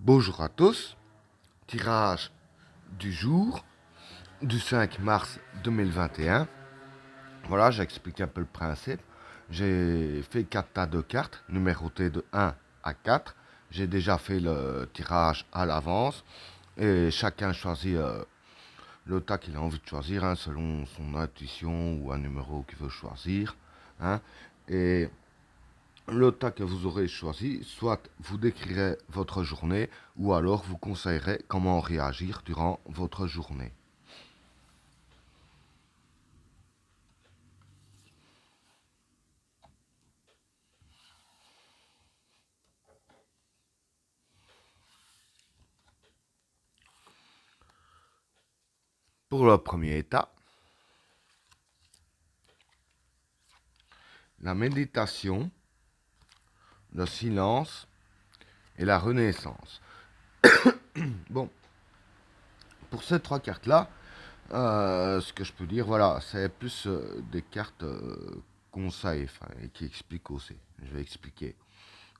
Bonjour à tous, tirage du jour du 5 mars 2021. Voilà, j'explique un peu le principe. J'ai fait 4 tas de cartes numérotées de 1 à 4. J'ai déjà fait le tirage à l'avance et chacun choisit le tas qu'il a envie de choisir selon son intuition ou un numéro qu'il veut choisir. hein. Et le tas que vous aurez choisi, soit vous décrirez votre journée, ou alors vous conseillerez comment réagir durant votre journée. Pour le premier état, la méditation, le silence et la renaissance. Bon, pour ces trois cartes-là, ce que je peux dire, voilà, c'est plus des cartes conseils, et qui expliquent aussi. Je vais expliquer.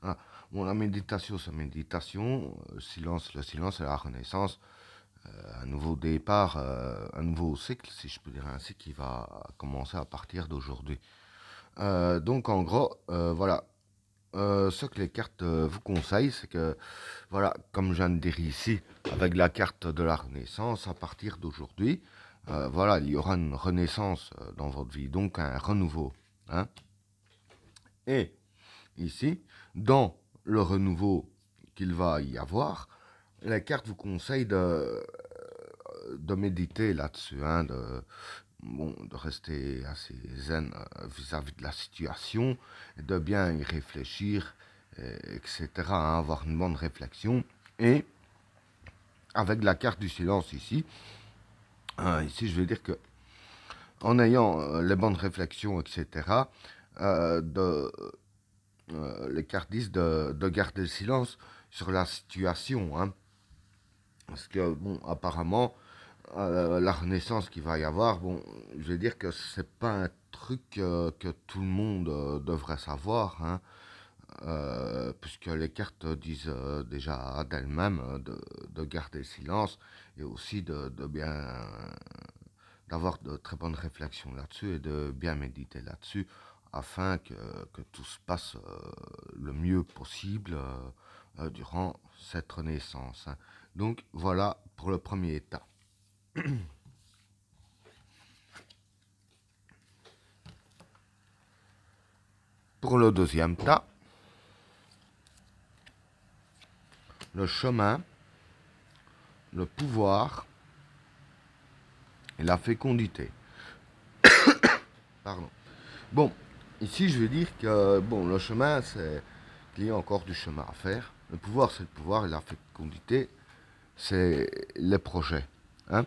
Ah, bon, la méditation, c'est la méditation. Le silence et la renaissance. Un nouveau départ, un nouveau cycle, si je peux dire ainsi, qui va commencer à partir d'aujourd'hui. Donc, en gros, voilà. Ce que les cartes vous conseillent, c'est que, voilà, comme je viens de dire ici, avec la carte de la Renaissance, à partir d'aujourd'hui, voilà, il y aura une renaissance dans votre vie, donc un renouveau. hein. Et ici, dans le renouveau qu'il va y avoir, les cartes vous conseillent de méditer là-dessus, de rester assez zen vis-à-vis de la situation, et de bien y réfléchir, etc. Avoir une bonne réflexion. Et avec la carte du silence ici, ici je vais dire que en ayant les bonnes réflexions, etc., les cartes disent de garder le silence sur la situation. Parce que, bon, apparemment, la renaissance qu'il va y avoir, bon, je vais dire que c'est pas un truc que tout le monde devrait savoir, puisque les cartes disent déjà d'elles-mêmes de garder le silence et aussi de bien d'avoir de très bonnes réflexions là-dessus et de bien méditer là-dessus afin que tout se passe le mieux possible durant cette renaissance. Donc voilà pour le premier état. Pour le deuxième tas, le chemin, le pouvoir et la fécondité. Pardon. Bon, ici je vais dire que bon, le chemin, c'est qu'il y a encore du chemin à faire. Le pouvoir, c'est le pouvoir et la fécondité, c'est les projets. Hein.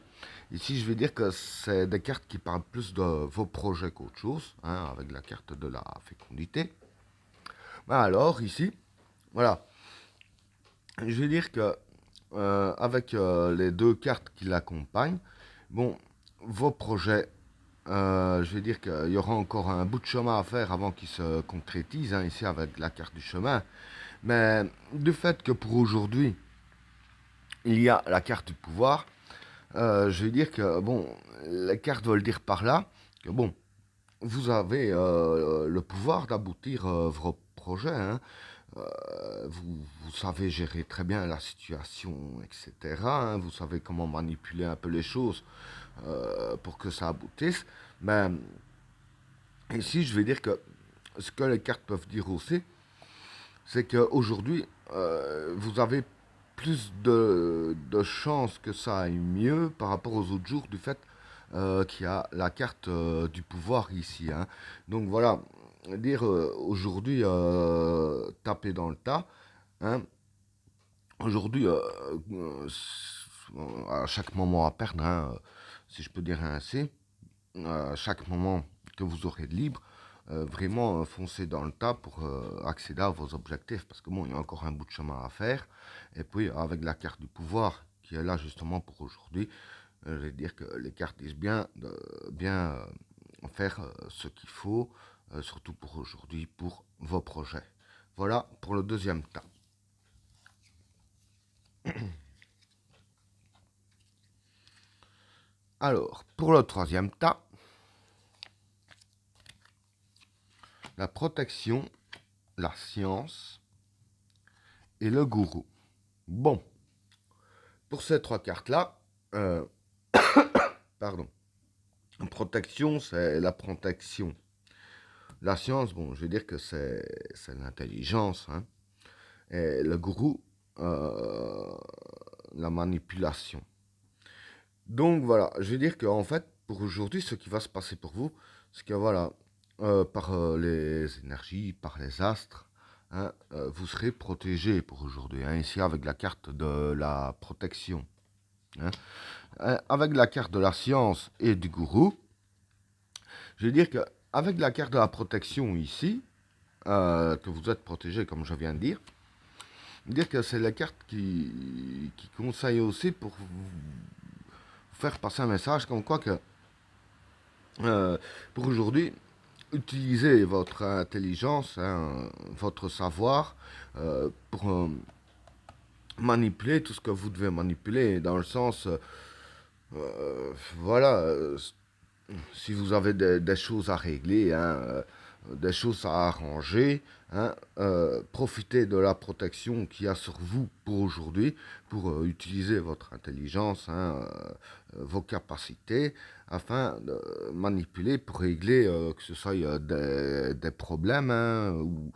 Ici, je vais dire que c'est des cartes qui parlent plus de vos projets qu'autre chose, avec la carte de la fécondité. Alors, ici, voilà, je vais dire que avec les deux cartes qui l'accompagnent, bon, vos projets, je vais dire qu'il y aura encore un bout de chemin à faire avant qu'ils se concrétisent, ici avec la carte du chemin. Mais du fait que pour aujourd'hui, il y a la carte du pouvoir, je vais dire que, bon, les cartes veulent dire par là que, bon, vous avez le pouvoir d'aboutir vos projets. Vous savez gérer très bien la situation, etc. Vous savez comment manipuler un peu les choses pour que ça aboutisse. Mais ici, je vais dire que ce que les cartes peuvent dire aussi, c'est qu'aujourd'hui, vous avez plus de chances que ça aille mieux par rapport aux autres jours du fait qu'il y a la carte du pouvoir ici. Donc voilà, dire aujourd'hui taper dans le tas. hein. Aujourd'hui, à chaque moment à perdre, si je peux dire ainsi, à chaque moment que vous aurez de libre, vraiment foncer dans le tas pour accéder à vos objectifs. Parce que bon, il y a encore un bout de chemin à faire. Et puis, avec la carte du pouvoir qui est là justement pour aujourd'hui, je vais dire que les cartes disent bien de bien faire ce qu'il faut, surtout pour aujourd'hui, pour vos projets. Voilà pour le deuxième tas. Alors, pour le troisième tas, la protection, la science et le gourou. Bon, pour ces trois cartes-là, pardon, protection, c'est la protection. La science, bon, je veux dire que c'est l'intelligence, hein. Et le gourou, la manipulation. Donc voilà, je veux dire qu'en fait, pour aujourd'hui, ce qui va se passer pour vous, c'est que voilà, par les énergies, par les astres, hein, vous serez protégé pour aujourd'hui. Hein, ici, avec la carte de la protection. Hein. Avec la carte de la science et du gourou, je veux dire qu'avec la carte de la protection ici, que vous êtes protégé, comme je viens de dire que c'est la carte qui conseille aussi pour vous faire passer un message comme quoi que pour aujourd'hui, utilisez votre intelligence, hein, votre savoir pour manipuler tout ce que vous devez manipuler, dans le sens, voilà, si vous avez des choses à régler, hein, des choses à arranger, hein, profitez de la protection qu'il y a sur vous pour aujourd'hui, pour utiliser votre intelligence, hein, vos capacités, afin de manipuler pour régler que ce soit des problèmes, hein, ou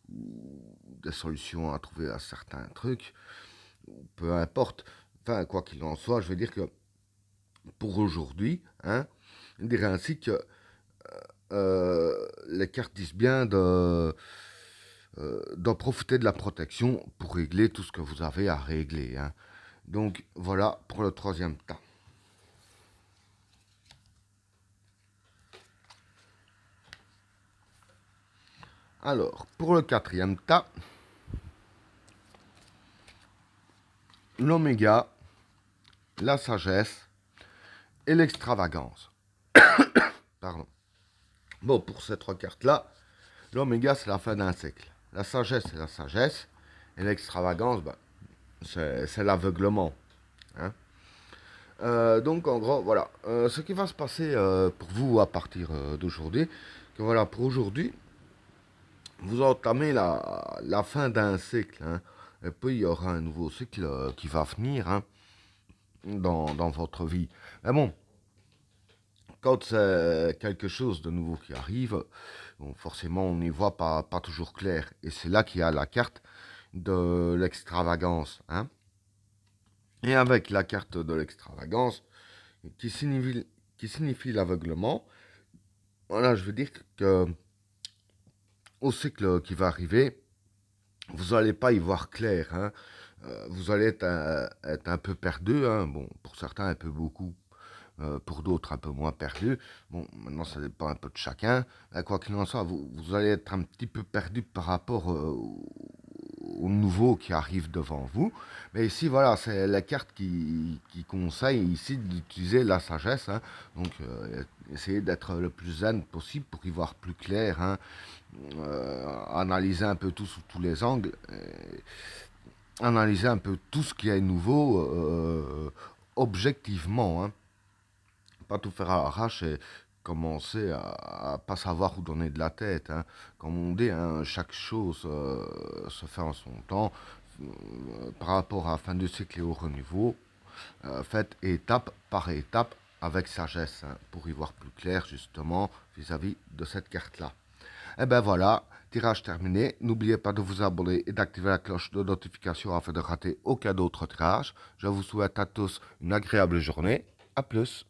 des solutions à trouver à certains trucs, peu importe. Enfin, quoi qu'il en soit, je veux dire que pour aujourd'hui, hein, je dirais ainsi que les cartes disent bien d'en profiter de la protection pour régler tout ce que vous avez à régler. Hein. Donc voilà pour le troisième tas. Alors, pour le quatrième tas, l'oméga, la sagesse et l'extravagance. Pardon. Bon, pour ces trois cartes-là, l'oméga, c'est la fin d'un cycle. La sagesse, c'est la sagesse. Et l'extravagance, bah, c'est l'aveuglement. Hein. Donc, en gros, voilà. Ce qui va se passer pour vous à partir d'aujourd'hui, que voilà, pour aujourd'hui, vous entamez la fin d'un cycle. Hein. Et puis, il y aura un nouveau cycle qui va venir, hein, dans votre vie. Mais bon, quand c'est quelque chose de nouveau qui arrive, bon, forcément, on n'y voit pas toujours clair. Et c'est là qu'il y a la carte de l'extravagance. Hein. Et avec la carte de l'extravagance, qui signifie l'aveuglement, voilà, je veux dire que au cycle qui va arriver, vous n'allez pas y voir clair. Hein. Vous allez être un peu perdu. Hein. Bon, pour certains, un peu beaucoup. Pour d'autres, un peu moins perdu. Bon, maintenant, ça dépend un peu de chacun. Quoi qu'il en soit, vous allez être un petit peu perdu par rapport au nouveau qui arrive devant vous. Mais ici, voilà, c'est la carte qui conseille ici d'utiliser la sagesse. Hein. Donc, essayez d'être le plus zen possible pour y voir plus clair. Hein. Analyser un peu tout sous tous les angles. Analyser un peu tout ce qui est nouveau objectivement. Hein. Pas tout faire à l'arrache et commencer à pas savoir où donner de la tête. Hein. Comme on dit, hein, chaque chose se fait en son temps. Par rapport à la fin du cycle et au renouveau, faites étape par étape avec sagesse, hein, pour y voir plus clair justement vis-à-vis de cette carte-là. Et ben voilà, tirage terminé. N'oubliez pas de vous abonner et d'activer la cloche de notification afin de rater aucun autre tirage. Je vous souhaite à tous une agréable journée. A plus.